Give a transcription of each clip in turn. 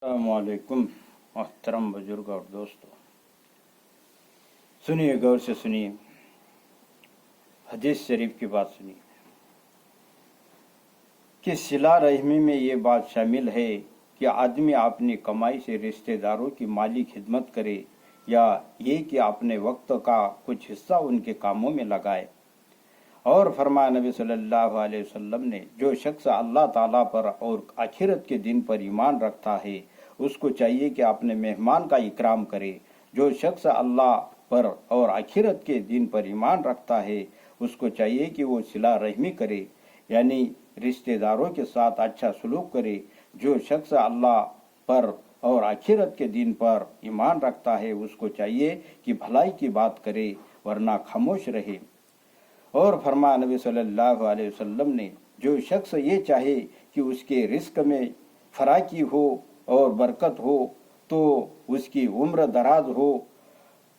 السلام علیکم محترم بزرگ اور دوستوں، سنیے، غور سے سنیے، حدیث شریف کی بات سنیے کہ صلہ رحمی میں یہ بات شامل ہے کہ آدمی اپنی کمائی سے رشتہ داروں کی مالی خدمت کرے یا یہ کہ اپنے وقت کا کچھ حصہ ان کے کاموں میں لگائے۔ اور فرمایا نبی صلی اللہ علیہ وسلم نے، جو شخص اللہ تعالیٰ پر اور آخرت کے دن پر ایمان رکھتا ہے اس کو چاہیے کہ اپنے مہمان کا اکرام کرے۔ جو شخص اللہ پر اور آخرت کے دن پر ایمان رکھتا ہے اس کو چاہیے کہ وہ صلہ رحمی کرے، یعنی رشتہ داروں کے ساتھ اچھا سلوک کرے۔ جو شخص اللہ پر اور آخرت کے دن پر ایمان رکھتا ہے اس کو چاہیے کہ بھلائی کی بات کرے ورنہ خاموش رہے۔ اور فرمایا نبی صلی اللہ علیہ وسلم نے، جو شخص یہ چاہے کہ اس کے رزق میں فراخی ہو اور برکت ہو تو اس کی عمر دراز ہو،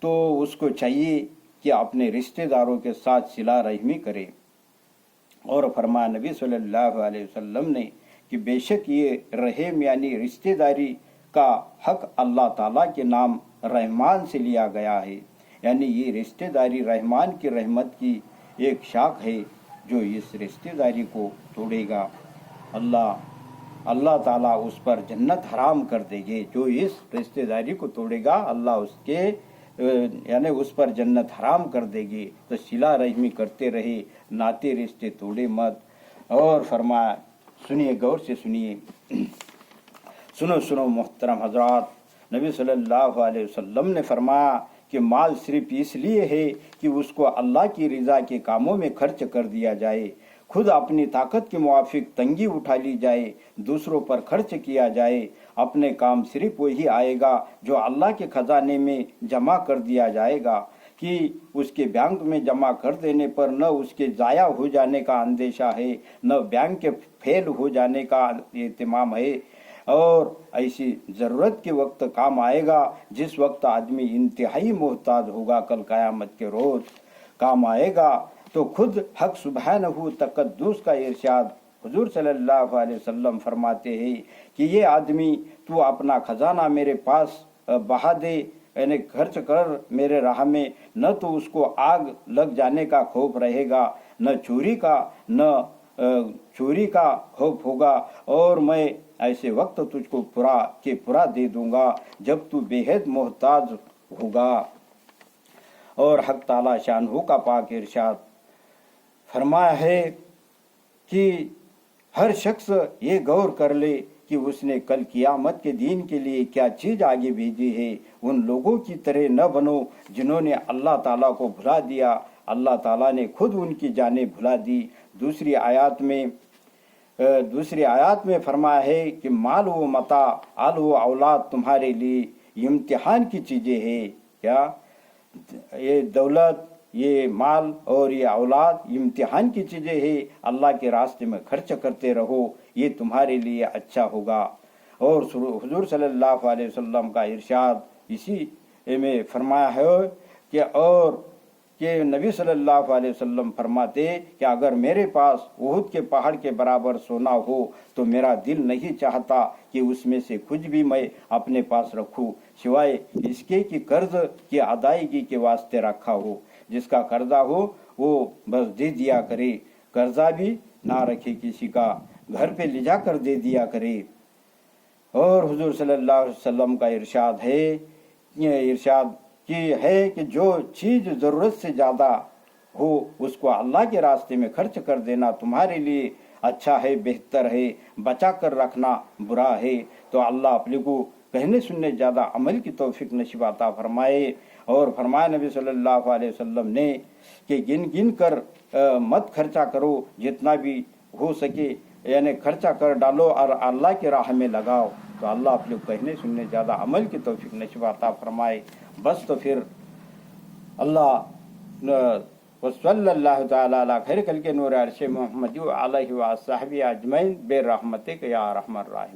تو اس کو چاہیے کہ اپنے رشتہ داروں کے ساتھ صلہ رحمی کرے۔ اور فرمایا نبی صلی اللہ علیہ وسلم نے کہ بے شک یہ رحم یعنی رشتہ داری کا حق اللہ تعالیٰ کے نام رحمان سے لیا گیا ہے، یعنی یہ رشتہ داری رحمان کی رحمت کی ایک شاخ ہے۔ جو اس رشتہ داری کو توڑے گا اللہ تعالیٰ اس پر جنت حرام کر دے گے۔ جو اس رشتہ داری کو توڑے گا اللہ یعنی اس پر جنت حرام کر دے گی۔ تو صلہ رحمی کرتے رہے، ناطے رشتے توڑے مت۔ اور فرمایا، سنیے، غور سے سنیے، سنو محترم حضرات، نبی صلی اللہ علیہ وسلم نے فرمایا کہ مال صرف اس لیے ہے کہ اس کو اللہ کی رضا کے کاموں میں خرچ کر دیا جائے، خود اپنی طاقت کے موافق تنگی اٹھا لی جائے، دوسروں پر خرچ کیا جائے۔ اپنے کام صرف وہی آئے گا جو اللہ کے خزانے میں جمع کر دیا جائے گا، کہ اس کے بینک میں جمع کر دینے پر نہ اس کے ضائع ہو جانے کا اندیشہ ہے، نہ بینک کے فیل ہو جانے کا اہتمام ہے، اور ایسی ضرورت کے وقت کام آئے گا جس وقت آدمی انتہائی محتاج ہوگا، کل قیامت کے روز کام آئے گا۔ تو خود حق سبحانہ تقدس کا ارشاد، حضور صلی اللہ علیہ وسلم فرماتے ہیں کہ یہ آدمی تو اپنا خزانہ میرے پاس بہا دے، یعنی خرچ کر میرے راہ میں، نہ تو اس کو آگ لگ جانے کا خوف رہے گا، نہ چوری کا خوف ہوگا، اور میں ایسے وقت تجھ کو پورا دے دوں گا جب تو بے حد محتاج ہوگا۔ اور حق تعالی شانہ کا پاک ارشاد فرمایا ہے کہ ہر شخص یہ غور کر لے کہ اس نے کل قیامت کے دین کے لیے کیا چیز آگے بھیجی ہے۔ ان لوگوں کی طرح نہ بنو جنہوں نے اللہ تعالیٰ کو بھلا دیا، اللہ تعالیٰ نے خود ان کی جانیں بھلا دی۔ دوسری آیات میں فرمایا ہے کہ مال و متاع، آل و اولاد تمہارے لیے امتحان کی چیزیں ہیں۔ کیا یہ دولت، یہ مال اور یہ اولاد امتحان کی چیزیں ہیں، اللہ کے راستے میں خرچ کرتے رہو، یہ تمہارے لیے اچھا ہوگا۔ اور حضور صلی اللہ علیہ وسلم کا ارشاد اسی میں فرمایا ہے کہ نبی صلی اللہ علیہ وسلم فرماتے کہ اگر میرے پاس احد کے پہاڑ کے برابر سونا ہو تو میرا دل نہیں چاہتا کہ اس میں سے کچھ بھی میں اپنے پاس رکھوں، سوائے اس کے کہ قرض کی ادائیگی کے واسطے رکھا ہو۔ جس کا قرضہ ہو وہ بس دے دیا کرے، قرضہ بھی نہ رکھے کسی کا، گھر پہ لے جا کر دے دیا کرے۔ اور حضور صلی اللہ علیہ وسلم کا ارشاد ہے کہ جو چیز ضرورت سے زیادہ ہو اس کو اللہ کے راستے میں خرچ کر دینا تمہارے لیے اچھا ہے، بہتر ہے، بچا کر رکھنا برا ہے۔ تو اللہ اپنے کو کہنے سننے زیادہ عمل کی توفیق نصیب عطا فرمائے۔ اور فرمایا نبی صلی اللہ علیہ وسلم نے کہ گن کر مت خرچہ کرو، جتنا بھی ہو سکے یعنی خرچہ کر ڈالو اور اللہ کے راہ میں لگاؤ۔ تو اللہ اپنے کہنے سننے زیادہ عمل کی توفیق نصیب عطا فرمائے۔ بس تو پھر اللہ وصلی اللہ تعالی علی خیر خلق نور عرش محمد علیہ وصحبہ اجمعین برحمتک یا ارحم الراحمین۔